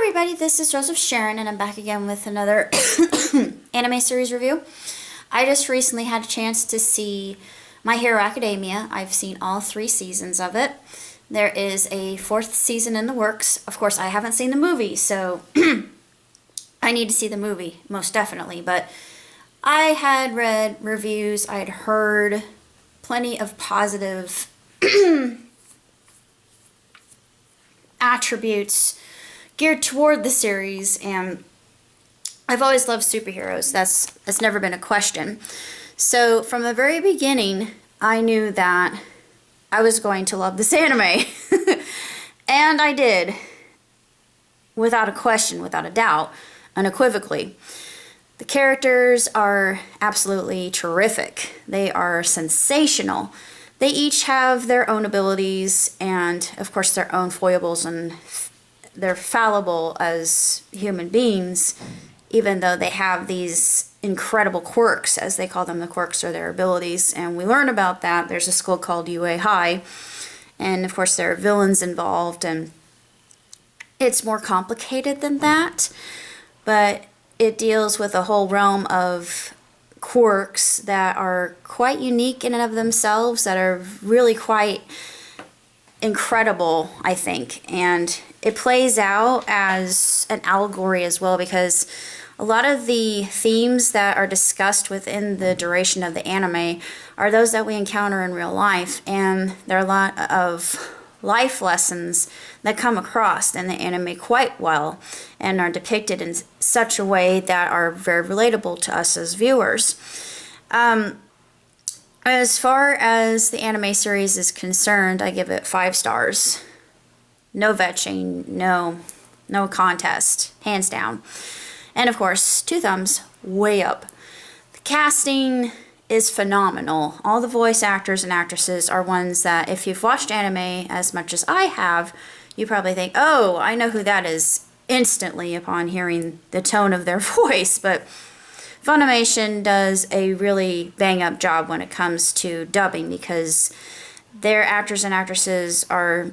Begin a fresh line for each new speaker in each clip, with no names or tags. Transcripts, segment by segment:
everybody, this is Joseph Sharon, and I'm back again with another anime series review. I just recently had a chance to see My Hero Academia. I've seen all 3 seasons of it. There is a 4th season in the works. Of course, I haven't seen the movie, so I need to see the movie, most definitely. But I had read reviews, I had heard plenty of positive attributes geared toward the series, and I've always loved superheroes. That's never been a question. So from the very beginning, I knew that I was going to love this anime. And I did. Without a question, without a doubt, unequivocally. The characters are absolutely terrific. They are sensational. They each have their own abilities and, of course, their own foibles, and they're fallible as human beings, even though they have these incredible quirks, as they call them. The quirks are their abilities, and we learn about that. There's a school called UA High, and of course there are villains involved, and it's more complicated than that, but it deals with a whole realm of quirks that are quite unique in and of themselves, that are really quite incredible, I think. And it plays out as an allegory as well, because a lot of the themes that are discussed within the duration of the anime are those that we encounter in real life, and there are a lot of life lessons that come across in the anime quite well and are depicted in such a way that are very relatable to us as viewers. As far as the anime series is concerned, I give it 5 stars. No vetching, no contest, hands down. And of course, 2 thumbs way up. The casting is phenomenal. All the voice actors and actresses are ones that, if you've watched anime as much as I have, you probably think, oh, I know who that is instantly upon hearing the tone of their voice. But Funimation does a really bang-up job when it comes to dubbing, because their actors and actresses are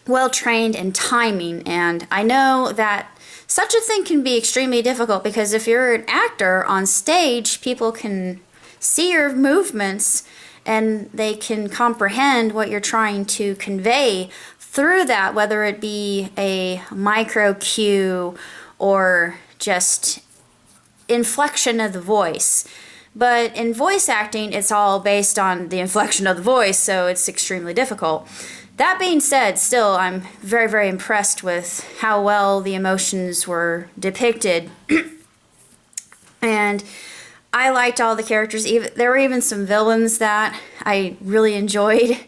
well trained in timing, and I know that such a thing can be extremely difficult, because if you're an actor on stage, people can see your movements and they can comprehend what you're trying to convey through that, whether it be a micro cue or just inflection of the voice. But in voice acting, it's all based on the inflection of the voice, so it's extremely difficult. That being said, still, I'm very, very impressed with how well the emotions were depicted. And I liked all the characters. There were even some villains that I really enjoyed.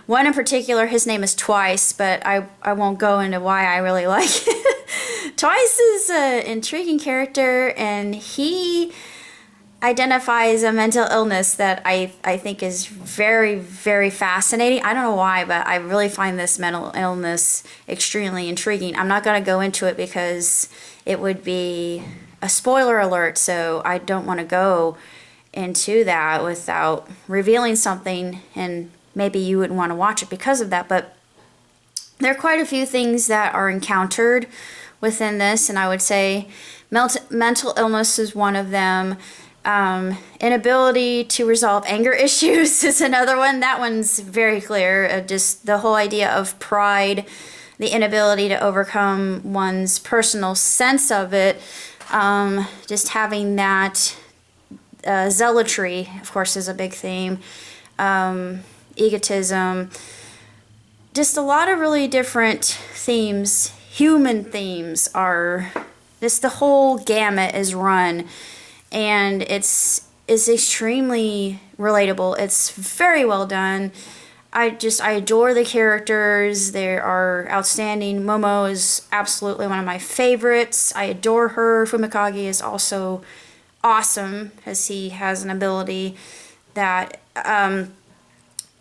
One in particular, his name is Twice, but I won't go into why I really like it. Twice is an intriguing character, and he identifies a mental illness that I think is very, very fascinating. I don't know why, but I really find this mental illness extremely intriguing. I'm not going to go into it because it would be a spoiler alert, so I don't want to go into that without revealing something, and maybe you wouldn't want to watch it because of that. But there are quite a few things that are encountered within this, and I would say mental illness is one of them. Inability to resolve anger issues is another one. That one's very clear. Just the whole idea of pride, the inability to overcome one's personal sense of it, just having that zealotry, of course, is a big theme. Egotism, just a lot of really different themes. Human themes are just, the whole gamut is run, and it's extremely relatable. It's very well done. I adore the characters. They are outstanding. Momo is absolutely one of my favorites. I adore her. Fumikage is also awesome, as he has an ability that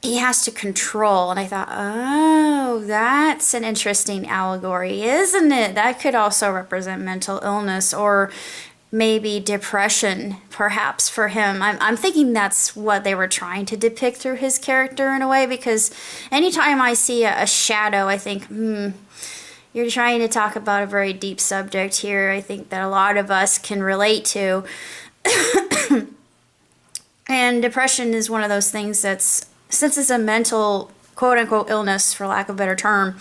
he has to control, and I thought, oh, that's an interesting allegory, isn't it? That could also represent mental illness, or maybe depression, perhaps, for him. I'm thinking that's what they were trying to depict through his character in a way, because anytime I see a shadow, I think, you're trying to talk about a very deep subject here. I think that a lot of us can relate to. And depression is one of those things that's, since it's a mental, quote unquote, illness, for lack of a better term,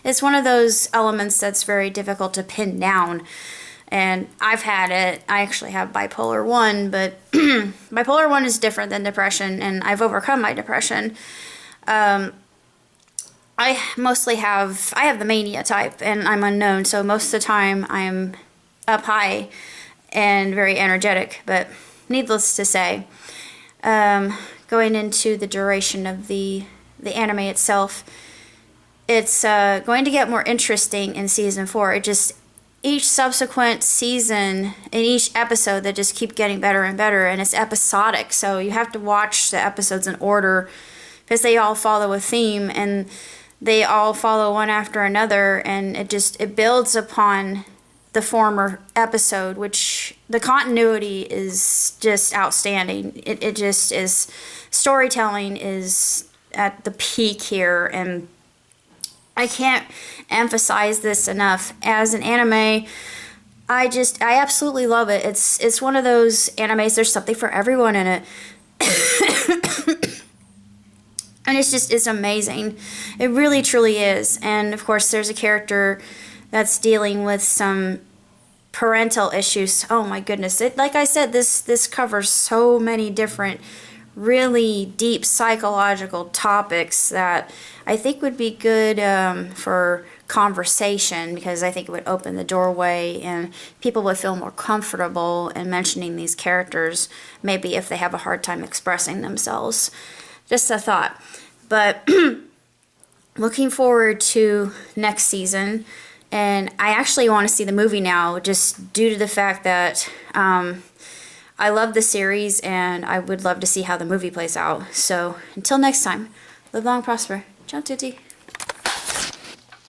it's one of those elements that's very difficult to pin down. And I've had it. I actually have bipolar 1, but bipolar 1 is different than depression, and I've overcome my depression. I have the mania type, and I'm unknown, so most of the time I'm up high and very energetic, but needless to say, going into the duration of the anime itself, it's going to get more interesting in season 4. It just, each subsequent season and each episode, that just keep getting better and better, and it's episodic, so you have to watch the episodes in order because they all follow a theme and they all follow one after another, and it builds upon the former episode, which the continuity is just outstanding. It just is, storytelling is at the peak here, and I can't emphasize this enough. As an anime, I absolutely love it. It's one of those animes, there's something for everyone in it. And it's amazing. It really, truly is. And of course, there's a character that's dealing with some parental issues. Oh my goodness. Like I said, this covers so many different really deep psychological topics that I think would be good for conversation, because I think it would open the doorway and people would feel more comfortable in mentioning these characters, maybe if they have a hard time expressing themselves. Just a thought. But looking forward to next season, and I actually want to see the movie now, just due to the fact that I love the series and I would love to see how the movie plays out. So until next time, live long, prosper. Ciao tutti.